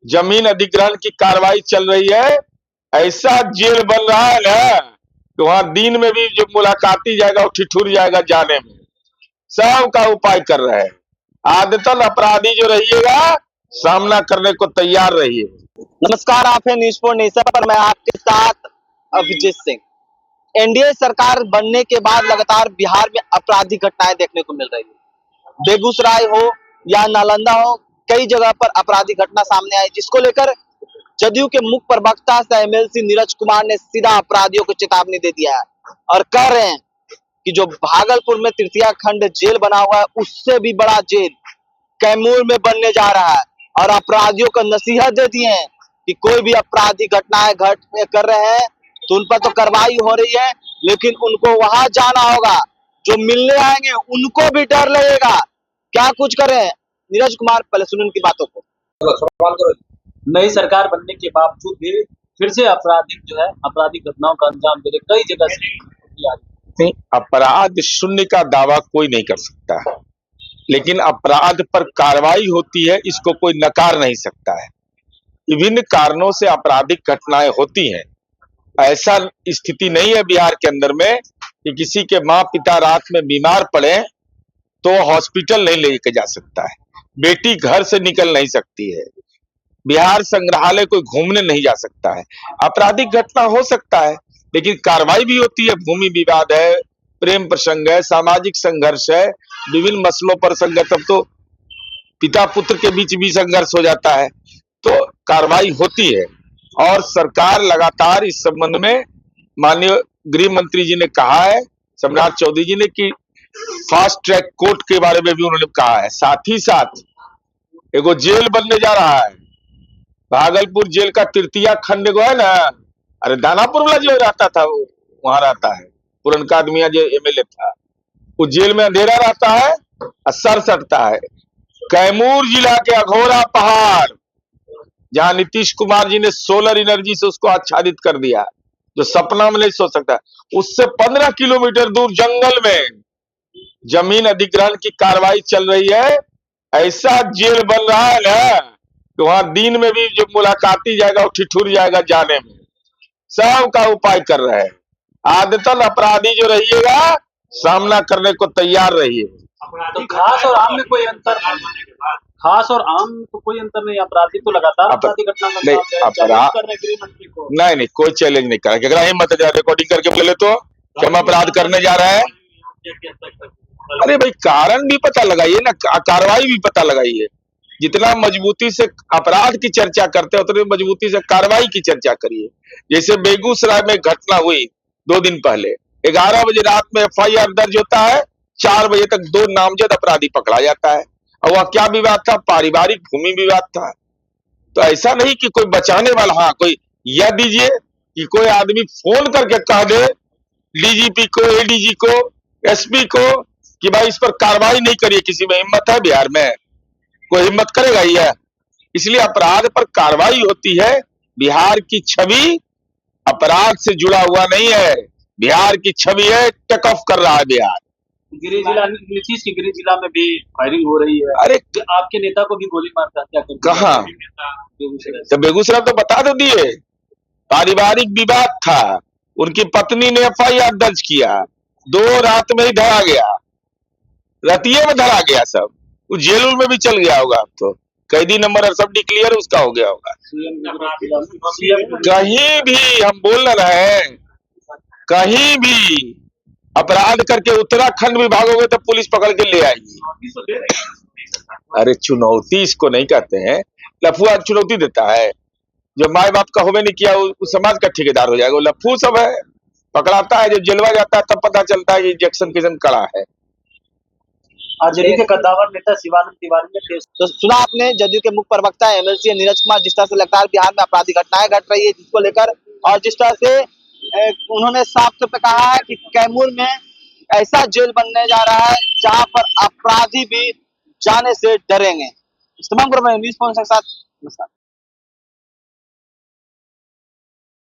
जमीन अधिग्रहण की कार्रवाई चल रही है। ऐसा जेल बन रहा है ना कि वहां दिन में भी जो मुलाकाती जाएगा वो ठिठुर जाएगा जाने में। सब का उपाय कर रहे हैं। आदतन अपराधी जो रहिएगा सामना करने को तैयार रहिए। नमस्कार, आप है न्यूज़ फॉर नेशन पर। मैं आपके साथ अभिजीत सिंह। एनडीए सरकार बनने के बाद लगातार बिहार में आपराधिक घटनाएं देखने को मिल रही है। बेगूसराय हो या नालंदा हो, कई जगह पर आपराधिक घटना सामने आई, जिसको लेकर जदयू के मुख्य प्रवक्ता सह एमएलसी नीरज कुमार ने सीधा अपराधियों को चेतावनी दे दिया है और कह रहे हैं कि जो भागलपुर में तृतीय खंड जेल बना हुआ है, उससे भी बड़ा जेल कैमूर में बनने जा रहा है। और अपराधियों को नसीहत दे दिए हैं कि कोई भी आपराधिक घटनाएं कर रहे हैं तो उन पर तो कार्रवाई हो रही है, लेकिन उनको वहां जाना होगा। जो मिलने आएंगे उनको भी डर लगेगा। क्या कुछ करें नीरज कुमार, पहले सुन उनकी बातों को। नई सरकार बनने के बावजूद भी फिर से आपराधिक घटनाओं का अंजाम दे रहे कई जगह से। अपराध शून्य का दावा कोई नहीं कर सकता है, लेकिन अपराध पर कार्रवाई होती है, इसको कोई नकार नहीं सकता है। विभिन्न कारणों से आपराधिक घटनाएं होती हैं। ऐसा स्थिति नहीं है बिहार के अंदर में कि किसी के माँ पिता रात में बीमार पड़े तो हॉस्पिटल नहीं लेके जा सकता है, बेटी घर से निकल नहीं सकती है, बिहार संग्रहालय कोई घूमने नहीं जा सकता है। आपराधिक घटना हो सकता है, लेकिन कार्रवाई भी होती है। भूमि विवाद है, प्रेम प्रसंग है, सामाजिक संघर्ष है, विभिन्न मसलों पर संघर्ष, तब तो पिता पुत्र के बीच भी संघर्ष हो जाता है, तो कार्रवाई होती है। और सरकार लगातार इस संबंध में, माननीय गृह मंत्री जी ने कहा है, सम्राट चौधरी जी ने, कि फास्ट ट्रैक कोर्ट के बारे में भी उन्होंने कहा है। साथ ही साथ एगो जेल बनने जा रहा है, भागलपुर जेल का तृतीय खंड को है ना, अरे दानापुर वाला जो रहता था वो वहां रहता है, पुरनका आदमी जो एमएलए था, वो जेल में अंधेरा रहता है और सर सटता है। कैमूर जिला के अघोरा पहाड़, जहां नीतीश कुमार जी ने सोलर एनर्जी से उसको आच्छादित कर दिया, जो सपना में नहीं सोच सकता, उससे 15 किलोमीटर दूर जंगल में जमीन अधिग्रहण की कार्रवाई चल रही है। ऐसा जेल बन रहा है ना कि वहां दिन में भी जो मुलाकाती जाएगा वो ठिठुर जाएगा जाने में। सब का उपाय कर रहे हैं। आदतन अपराधी जो रहिएगा सामना करने को तैयार रहिए। तो खास और आम में कोई अंतर? खास और आम में तो कोई अंतर नहीं। अपराधी तो लगातार आपराधिक घटना नहीं, नहीं कोई चैलेंज नहीं करेगा। अगर हिम्मत है रिकॉर्डिंग करके बोले तो कि हम अपराध करने जा रहे हैं। अरे भाई, कारण भी पता लगाइए ना, कार्रवाई भी पता लगाइए। जितना मजबूती से अपराध की चर्चा करते हैं उतनी मजबूती से कार्रवाई की चर्चा करिए। जैसे बेगूसराय में घटना हुई 2 दिन पहले, 11 बजे रात में एफआईआर दर्ज होता है, 4 बजे तक 2 नामजद अपराधी पकड़ा जाता है। और वह क्या विवाद था? पारिवारिक भूमि विवाद था। तो ऐसा नहीं कि कोई बचाने वाला, हाँ कोई यह दीजिए कि कोई आदमी फोन करके कह दे डीजीपी को, एडीजी को, एसपी को कि भाई इस पर कार्रवाई नहीं करिए। किसी में हिम्मत है? बिहार में कोई हिम्मत करेगा? यह इसलिए अपराध पर कार्रवाई होती है। बिहार की छवि अपराध से जुड़ा हुआ नहीं है, बिहार की छवि है टेक ऑफ कर रहा है बिहार। गिरिडीह जिला, नीतीश की गिरिडीह जिला में भी फायरिंग हो रही है। अरे आपके नेता को भी गोली मार हत्या कर कहा? तो बेगूसराय तो बता दो दिए, पारिवारिक विवाद था। उनकी पत्नी ने एफआईआर दर्ज किया, 2 रात में ही धरा गया, रतिये में धरा गया। सब वो जेल में भी चल गया होगा। अब तो कैदी नंबर और सब डिक्लेयर उसका हो गया होगा। कहीं भी हम बोल रहे हैं, कहीं भी अपराध करके उत्तराखंड में भागोगे तो पुलिस पकड़ के ले आएगी। अरे चुनौती इसको नहीं कहते हैं, लफुआ चुनौती देता है। जो माए बाप का होवे नहीं किया वो समाज का ठेकेदार हो जाएगा, वो लफू सब है। पकड़ाता है, जब जेलवा जाता है तब पता चलता है कि इंजेक्शन किस्म कड़ा है। जदयू के कद्दावर नेता शिवानंद तिवारी ने तो सुना आपने जदयू के मुख्य प्रवक्ता एमएलसी नीरज कुमार, जिस तरह से लगातार बिहार में आपराधिक घटनाएं घट रही है जिसको लेकर, और जिस तरह से उन्होंने साफ तौर पर कहा है कि कैमूर में ऐसा जेल बनने जा रहा है जहां पर अपराधी भी जाने से डरेंगे। इस तमाम न्यूज़ के साथ नमस्कार।